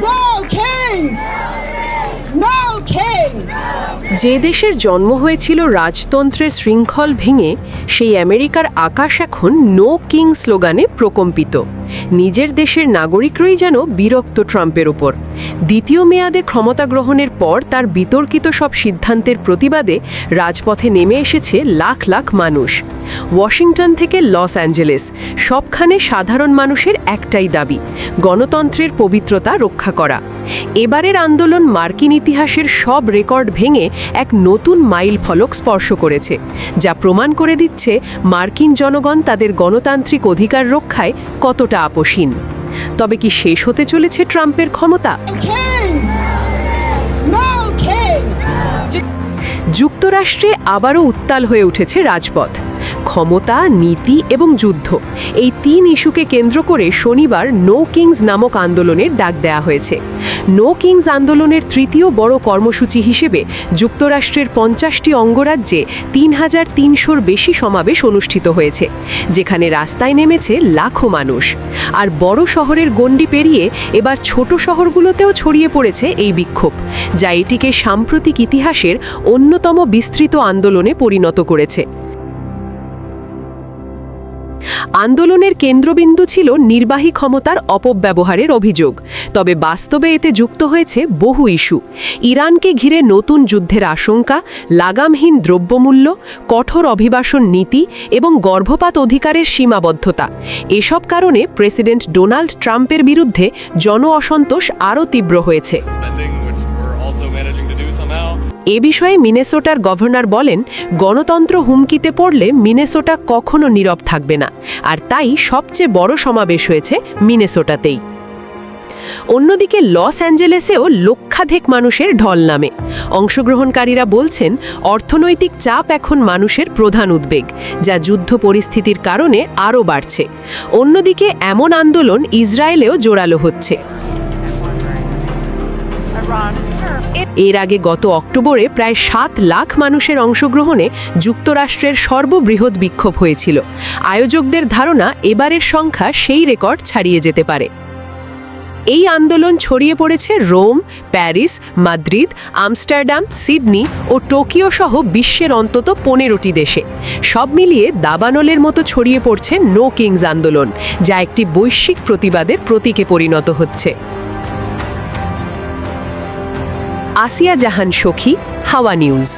No kings! No kings! যে দেশের জন্ম হয়েছিল রাজতন্ত্রের শৃঙ্খল ভেঙে, সেই আমেরিকার আকাশ এখন নো কিং স্লোগানে প্রকম্পিত। নিজের দেশের নাগরিকরাই যেন বিরক্ত ট্রাম্পের ওপর। দ্বিতীয় মেয়াদে ক্ষমতা গ্রহণের পর তার বিতর্কিত সব সিদ্ধান্তের প্রতিবাদে রাজপথে নেমে এসেছে লাখ লাখ মানুষ। ওয়াশিংটন থেকে লস অ্যাঞ্জেলেস, সবখানে সাধারণ মানুষের একটাই দাবি: গণতন্ত্রের পবিত্রতা রক্ষা করা। এবারের আন্দোলন মার্কিন ইতিহাসের সব রেকর্ড ভেঙে এক নতুন মাইল ফলক স্পর্শ করেছে, যা প্রমাণ করে দিচ্ছে মার্কিন জনগণ তাদের গণতান্ত্রিক অধিকার রক্ষায় কতটা আপোষহীন। তবে কি শেষ হতে চলেছে ট্রাম্পের ক্ষমতা? Kings! No kings! যুক্তরাষ্ট্রে আবারও উত্তাল হয়ে উঠেছে রাজপথ। ক্ষমতা, নীতি এবং যুদ্ধ, এই তিন ইস্যুকে কেন্দ্র করে শনিবার নো কিংস নামক আন্দোলনের ডাক দেয়া হয়েছে। নো কিংস আন্দোলনের তৃতীয় বড় কর্মসূচি হিসেবে যুক্তরাষ্ট্রের 50টি অঙ্গরাজ্যে 3300-র বেশি সমাবেশ অনুষ্ঠিত হয়েছে, যেখানে রাস্তায় নেমেছে লাখো মানুষ। আর বড় শহরের গণ্ডি পেরিয়ে এবার ছোট শহরগুলোতেও ছড়িয়ে পড়েছে এই বিক্ষোভ, যা এটিকে সাম্প্রতিক ইতিহাসের অন্যতম বিস্তৃত আন্দোলনে পরিণত করেছে। আন্দোলনের কেন্দ্রবিন্দু ছিল নির্বাহী ক্ষমতার অপব্যবহারের অভিযোগ, তবে বাস্তবে এতে যুক্ত হয়েছে বহু ইস্যু: ইরানকে ঘিরে নতুন যুদ্ধের আশঙ্কা, লাগামহীন দ্রব্যমূল্য, কঠোর অভিবাসন নীতি এবং গর্ভপাত অধিকারের সীমাবদ্ধতা। এসব কারণে প্রেসিডেন্ট ডোনাল্ড ট্রাম্পের বিরুদ্ধে জন অসন্তোষ আরও তীব্র হয়েছে। এ বিষয়ে মিনেসোটার গভর্নর বলেন, গণতন্ত্র হুমকিতে পড়লে মিনেসোটা কখনো নীরব থাকবে না, আর তাই সবচেয়ে বড় সমাবেশ হয়েছে মিনেসোটাতেই। অন্যদিকে লস অ্যাঞ্জেলেসেও লক্ষাধিক মানুষের ঢল নামে। অংশগ্রহণকারীরা বলছেন, অর্থনৈতিক চাপ এখন মানুষের প্রধান উদ্বেগ, যা যুদ্ধ পরিস্থিতির কারণে আরও বাড়ছে। অন্যদিকে এমন আন্দোলন ইসরায়েলেও জোরালো হচ্ছে। এর আগে গত অক্টোবরে প্রায় 7 লাখ মানুষের অংশগ্রহণে যুক্তরাষ্ট্রের সর্ববৃহৎ বিক্ষোভ হয়েছিল। আয়োজকদের ধারণা, এবারের সংখ্যা সেই রেকর্ড ছাড়িয়ে যেতে পারে। এই আন্দোলন ছড়িয়ে পড়েছে Rome, Paris, Madrid, Amsterdam, Sydney ও টোকিও সহ বিশ্বের অন্তত 15টি দেশে। সব মিলিয়ে দাবানলের মতো ছড়িয়ে পড়ছে নো কিংস আন্দোলন, যা একটি বৈশ্বিক প্রতিবাদের প্রতীকে পরিণত হচ্ছে। আসিয়া জাহান সখী, হাওয়া নিউজ।